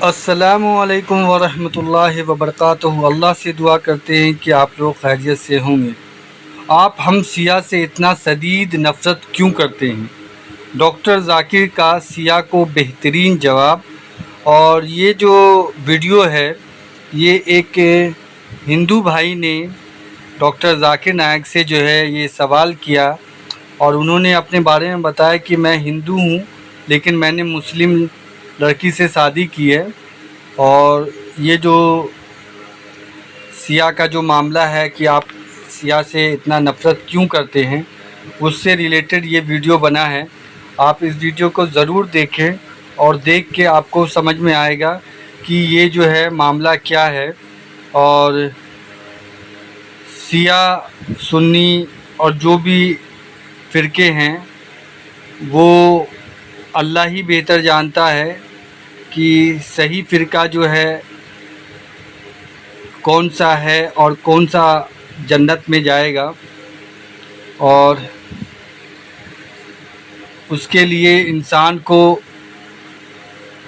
अस्सलामुअलैकुम वरहमतुल्लाहि वबरकातुहू। अल्लाह से दुआ करते हैं कि आप लोग खैरियत से होंगे। आप हम सिया से इतना शदीद नफ़रत क्यों करते हैं? डॉक्टर ज़ाकिर का सिया को बेहतरीन जवाब। और ये जो वीडियो है, ये एक हिंदू भाई ने डॉक्टर ज़ाकिर नाइक से जो है ये सवाल किया, और उन्होंने अपने बारे में बताया कि मैं हिंदू हूँ, लेकिन मैंने मुस्लिम लड़की से शादी की है। और ये जो सिया का जो मामला है कि आप सिया से इतना नफ़रत क्यों करते हैं, उससे रिलेटेड ये वीडियो बना है। आप इस वीडियो को ज़रूर देखें और देख के आपको समझ में आएगा कि ये जो है मामला क्या है। और सिया, सुन्नी और जो भी फ़िरके हैं, वो अल्लाह ही बेहतर जानता है कि सही फ़िरका जो है कौन सा है और कौन सा जन्नत में जाएगा। और उसके लिए इंसान को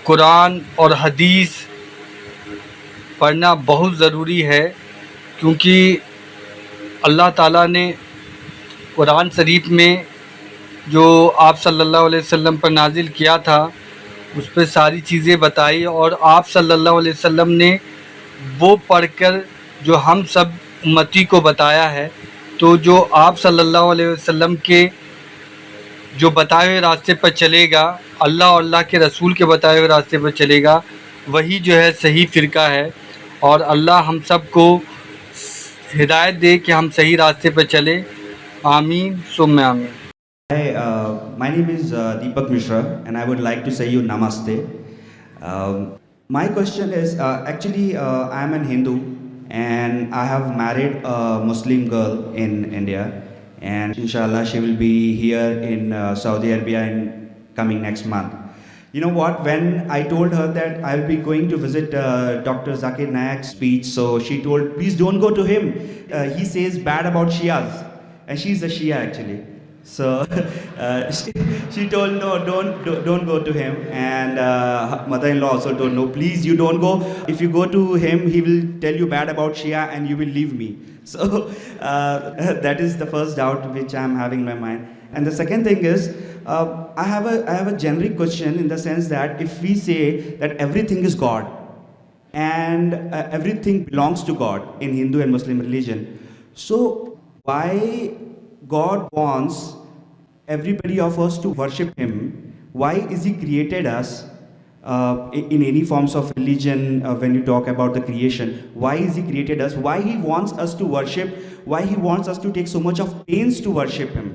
कुरान और हदीस पढ़ना बहुत ज़रूरी है, क्योंकि अल्लाह ताला ने कुरान शरीफ में जो आप सल्लल्लाहु अलैहि वसल्लम पर नाजिल किया था, उस पर सारी चीज़ें बताई। और आप सल्लल्लाहु अलैहि वसल्लम ने वो पढ़कर जो हम सब उम्मती को बताया है। तो जो आप सल्लल्लाहु अलैहि वसल्लम के जो बताए हुए रास्ते पर चलेगा, अल्लाह और अल्लाह के रसूल के बताए हुए रास्ते पर चलेगा, वही जो है सही फ़िरका है। और अल्लाह हम सब को हिदायत दे कि हम सही रास्ते पर चलें। आमीन सुम्मा आमीन। Hi, my name is Deepak Mishra, and I would like to say you namaste. My question is I am an Hindu, and I have married a Muslim girl in India, and inshallah she will be here in Saudi Arabia in coming next month. You know what? When I told her that I will be going to visit Dr. Zakir Naik's speech, so she told, please don't go to him. He says bad about Shias, and she's a Shia actually. So she told no, don't go to him, and her mother-in-law also told no, please you don't go. If you go to him, he will tell you bad about Shia, and you will leave me. So that is the first doubt which I am having in my mind. And the second thing is, I have a generic question in the sense that if we say that everything is God and everything belongs to God in Hindu and Muslim religion, so why God wants everybody of us to worship Him? Why is He created us in any forms of religion? When you talk about the creation, why is He created us? Why He wants us to worship? Why He wants us to take so much of pains to worship Him?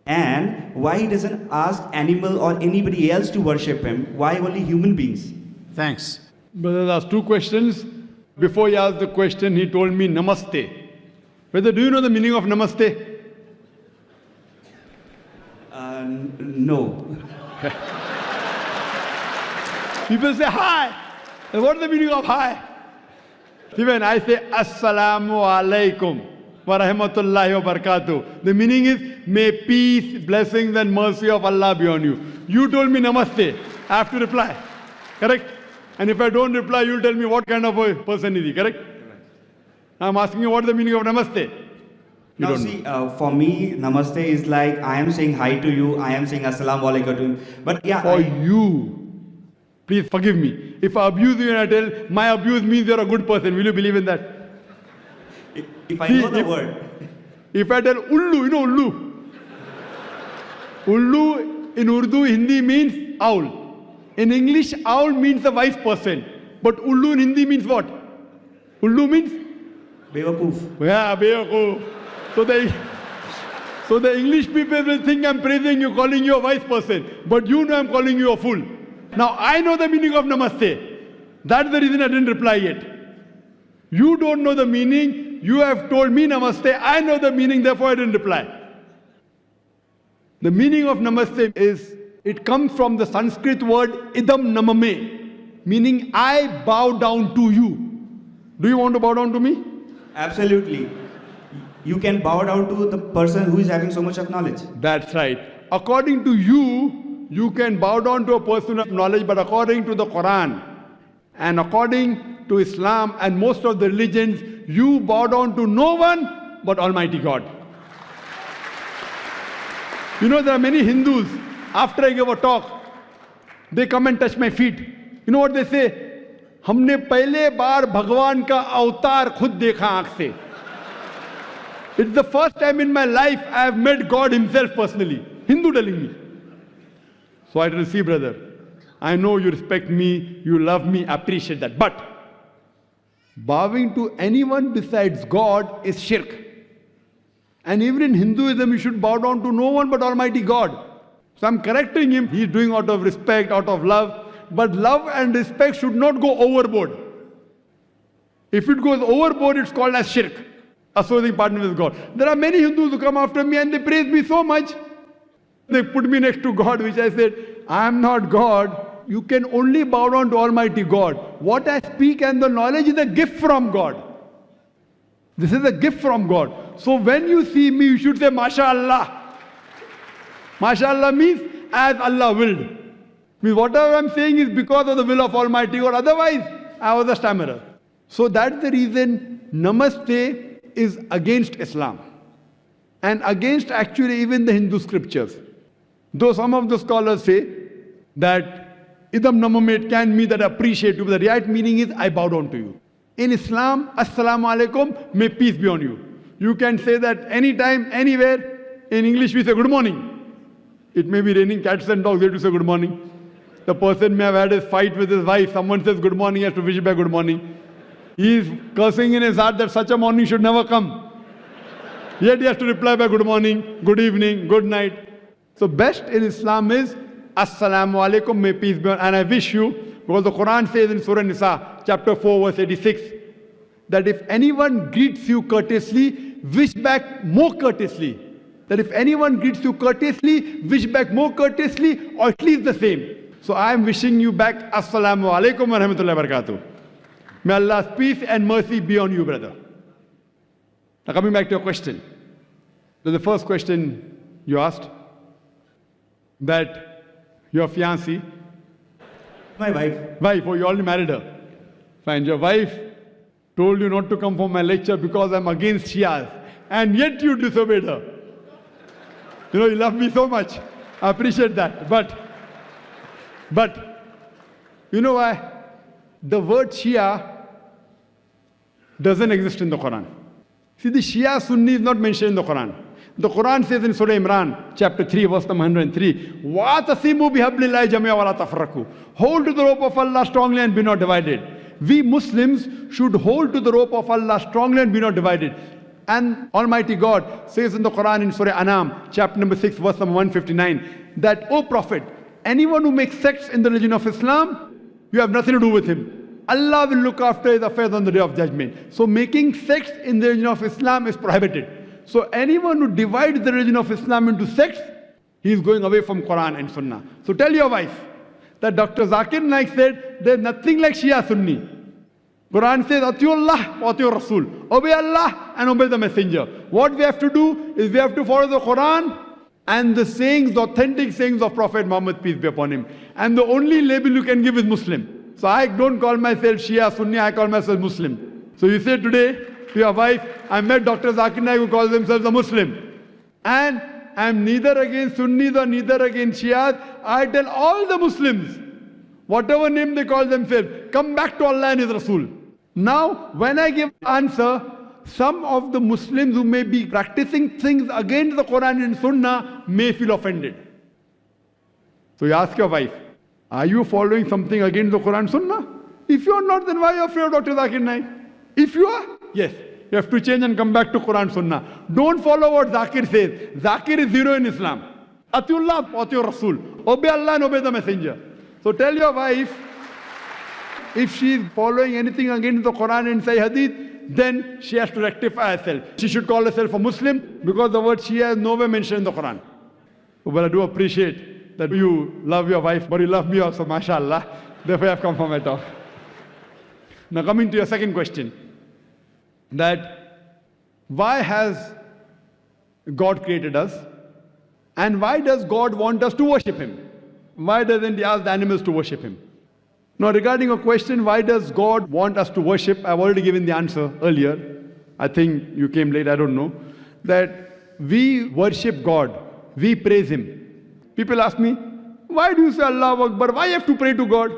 And why He doesn't ask animal or anybody else to worship Him? Why only human beings? Thanks. Brother asked two questions. Before he asked the question, he told me namaste. Brother, do you know the meaning of namaste? No. People say hi. What is the meaning of hi? Even I say assalamu alaikum wa rahmatullahi wa barakatuh. The meaning is may peace, blessings and mercy of Allah be on you. You told me namaste. I have to reply. Correct? And if I don't reply, you'll tell me what kind of a person is he. Correct? I'm asking you what is the meaning of namaste. Now see, for me, namaste is like I am saying hi to you, I am saying assalamu alaikum to him. But yeah, For you, please forgive me. If I abuse you and I tell my abuse means you're a good person, will you believe in that? if I See, know the word. If I tell ullu, you know ullu? Ullu in Urdu, Hindi means owl. In English, owl means a wise person. But ullu in Hindi means what? Ullu means? Bewakoof. Yeah, bewakoof. So the English people will think I'm praising you, calling you a wise person. But you know I'm calling you a fool. Now I know the meaning of namaste. That's the reason I didn't reply yet. You don't know the meaning. You have told me namaste. I know the meaning, therefore I didn't reply. The meaning of namaste is, it comes from the Sanskrit word idam namame, meaning I bow down to you. Do you want to bow down to me? Absolutely. You can bow down to the person who is having so much of knowledge. That's right. According to you, you can bow down to a person of knowledge, but according to the Quran, And according to Islam and most of the religions, you bow down to no one but Almighty God. You know, there are many Hindus, after I give a talk, they come and touch my feet. You know what they say? हमने पहले बार भगवान का अवतार खुद देखा आंख से. It's the first time in my life I have met God himself personally. Hindu telling me. So I tell you, see brother, I know you respect me, you love me, appreciate that. But bowing to anyone besides God is shirk. And even in Hinduism, you should bow down to no one but Almighty God. So I'm correcting him. He's doing out of respect, out of love. But love and respect should not go overboard. If it goes overboard, it's called as shirk, associating partner with God. There are many Hindus who come after me and they praise me so much. They put me next to God, which I said, I am not God. You can only bow down to Almighty God. What I speak and the knowledge is a gift from God. This is a gift from God. So when you see me, you should say, MashaAllah. MashaAllah means as Allah willed. Means whatever I'm saying is because of the will of Almighty God. Otherwise, I was a stammerer. So that's the reason Namaste is against Islam. And against actually even the Hindu scriptures. Though some of the scholars say that Idam Namamet can mean that I appreciate you, but the right meaning is I bow down to you. In Islam, Assalamu alaikum, may peace be on you. You can say that anytime, anywhere. In English we say good morning. It may be raining cats and dogs, they have to say good morning. The person may have had a fight with his wife, someone says good morning, he has to wish back good morning. He is cursing in his heart that such a morning should never come. Yet he has to reply by good morning, good evening, good night. So best in Islam is Assalamu alaikum, may peace be on. And I wish you, because the Quran says in Surah Nisa, chapter 4, verse 86, that if anyone greets you courteously, wish back more courteously. That if anyone greets you courteously, wish back more courteously, or at least the same. So I am wishing you back Assalamu alaikum wa rahmatullahi wa barakatuh. May Allah's peace and mercy be on you, brother. Now coming back to your question. So the first question you asked, that your fiancée, My wife. wife, oh, you already married her. Fine, your wife told you not to come for my lecture because I'm against Shias. And yet you disobeyed her. You know, you love me so much. I appreciate that. But, you know why? The word Shia doesn't exist in the Quran. See, the Shia Sunni is not mentioned in the Quran. The Quran says in Surah Imran, chapter 3, verse number 103, وَاتَصِمُوا بِحَبْلِ اللَّهِ جَمِيعًا وَلَا تَفَرَّقُوا. Hold to the rope of Allah strongly and be not divided. We Muslims should hold to the rope of Allah strongly and be not divided. And Almighty God says in the Quran in Surah Anam, chapter number 6, verse number 159, that, O Prophet, anyone who makes sects in the religion of Islam, you have nothing to do with him. Allah will look after his affairs on the day of judgment. So making sects in the religion of Islam is prohibited. So anyone who divides the religion of Islam into sects, he is going away from Quran and Sunnah. So tell your wife that Dr. Zakir Naik said, there is nothing like Shia Sunni. Quran says, Atiullah wa Atiur Rasul. Obey Allah and obey the Messenger. What we have to do is we have to follow the Quran and the sayings, the authentic sayings of Prophet Muhammad, peace be upon him. And the only label you can give is Muslim. So I don't call myself Shia Sunni, I call myself Muslim. So you say today to your wife, I met Dr. Zakir Naik who calls themselves a Muslim. And I'm neither against Sunnis or neither against Shias. I tell all the Muslims, whatever name they call themselves, come back to Allah and His Rasul. Now, when I give answer, some of the Muslims who may be practicing things against the Quran and Sunnah may feel offended. So you ask your wife, are you following something against the Quran and Sunnah? If you are not, then why are you afraid of Dr. Zakir Naik? If you are, yes, you have to change and come back to Quran and Sunnah. Don't follow what Zakir says. Zakir is zero in Islam. Atiullah, Atiur Rasul. Obey Allah and obey the Messenger. So tell your wife, if she is following anything against the Quran and Sahih Hadith, then she has to rectify herself. She should call herself a Muslim because the word Shia is nowhere mentioned in the Quran. Well, I do appreciate that you love your wife, but you love me also, mashallah. Therefore, I have come for my talk. Now, coming to your second question, that why has God created us and why does God want us to worship Him? Why doesn't He ask the animals to worship Him? Now regarding a question, why does God want us to worship? I've already given the answer earlier. I think you came late, I don't know. That we worship God, we praise Him. People ask me, why do you say Allahu Akbar? Why you have to pray to God?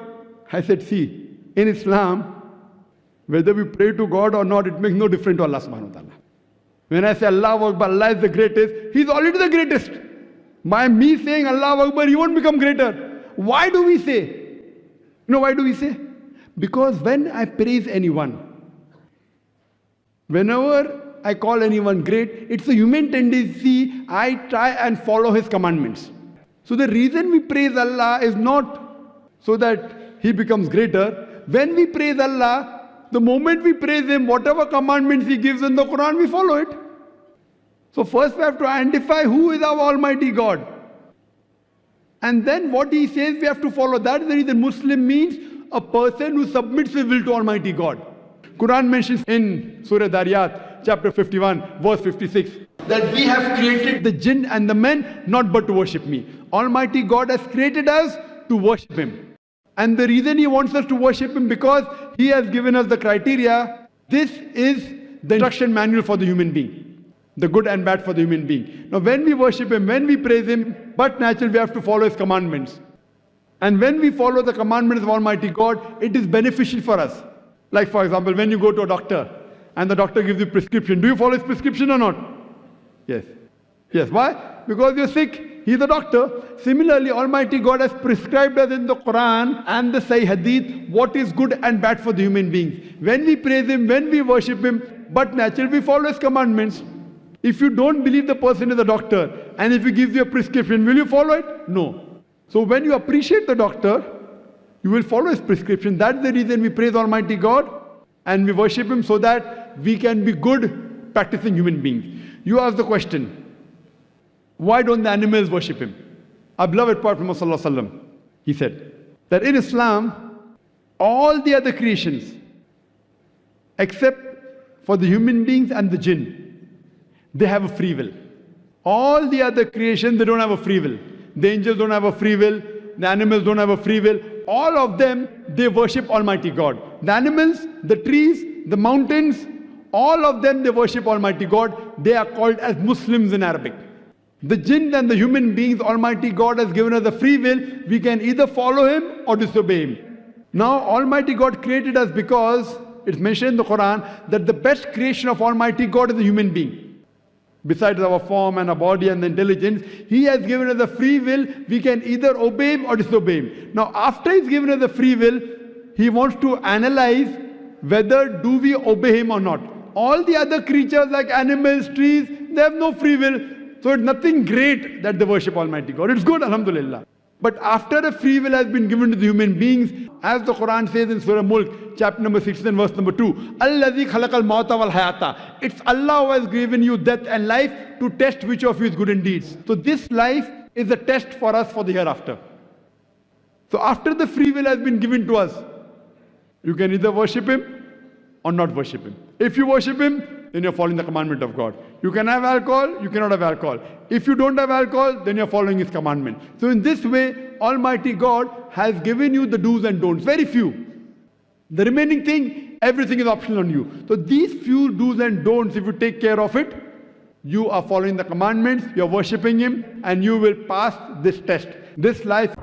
I said, see, in Islam, whether we pray to God or not, it makes no difference to Allah subhanahu wa ta'ala. When I say Allahu Akbar, Allah is the greatest, He's already the greatest. By me saying Allahu Akbar, He won't become greater. Why do we say? You know why do we say? Because when I praise anyone, whenever I call anyone great, it's a human tendency, I try and follow His commandments. So the reason we praise Allah is not so that He becomes greater. When we praise Allah, the moment we praise Him, whatever commandments He gives in the Quran, we follow it. So first we have to identify who is our Almighty God. And then what He says we have to follow. That is the reason Muslim means a person who submits his will to Almighty God. Quran mentions in Surah Dariyat, chapter 51, verse 56, that we have created the jinn and the men not but to worship me. Almighty God has created us to worship Him. And the reason He wants us to worship Him, because He has given us the criteria. This is the instruction manual for the human being, the good and bad for the human being. Now when we worship Him, when we praise Him, but naturally we have to follow His commandments. And when we follow the commandments of Almighty God, it is beneficial for us. Like for example, when you go to a doctor and the doctor gives you prescription, do you follow his prescription or not? Yes. Yes. Why? Because you're sick. He's a doctor. Similarly, Almighty God has prescribed us in the Quran and the Sahih Hadith what is good and bad for the human beings. When we praise Him, when we worship Him, but naturally we follow His commandments. If you don't believe the person is a doctor and if He gives you a prescription, will you follow it? No. So when you appreciate the doctor, you will follow his prescription. That's the reason we praise Almighty God and we worship Him, so that we can be good practicing human beings. You ask the question, why don't the animals worship Him? Our beloved Prophet Muhammad, he said that in Islam, all the other creations, except for the human beings and the jinn, they have a free will. All the other creations, they don't have a free will. The angels don't have a free will. The animals don't have a free will. All of them, they worship Almighty God. The animals, the trees, the mountains, all of them, they worship Almighty God. They are called as Muslims in Arabic. The jinn and the human beings, Almighty God has given us a free will. We can either follow Him or disobey Him. Now, Almighty God created us because it's mentioned in the Quran that the best creation of Almighty God is a human being. Besides our form and our body and the intelligence, He has given us a free will. We can either obey Him or disobey Him. Now, after He's given us a free will, He wants to analyze whether do we obey Him or not. All the other creatures like animals, trees, they have no free will. So it's nothing great that they worship Almighty God. It's good, alhamdulillah. But after a free will has been given to the human beings, as the Quran says in Surah Mulk, chapter number 16, verse number 2, Allazi khalaqal mauta wal hayata. It's Allah who has given you death and life to test which of you is good in deeds. So this life is a test for us for the hereafter. So after the free will has been given to us, you can either worship Him or not worship Him. If you worship Him, then you're following the commandment of God. You can have alcohol, you cannot have alcohol. If you don't have alcohol, then you're following His commandment. So in this way, Almighty God has given you the do's and don'ts, very few. The remaining thing, everything is optional on you. So these few do's and don'ts, if you take care of it, you are following the commandments, you're worshipping Him, and you will pass this test. This life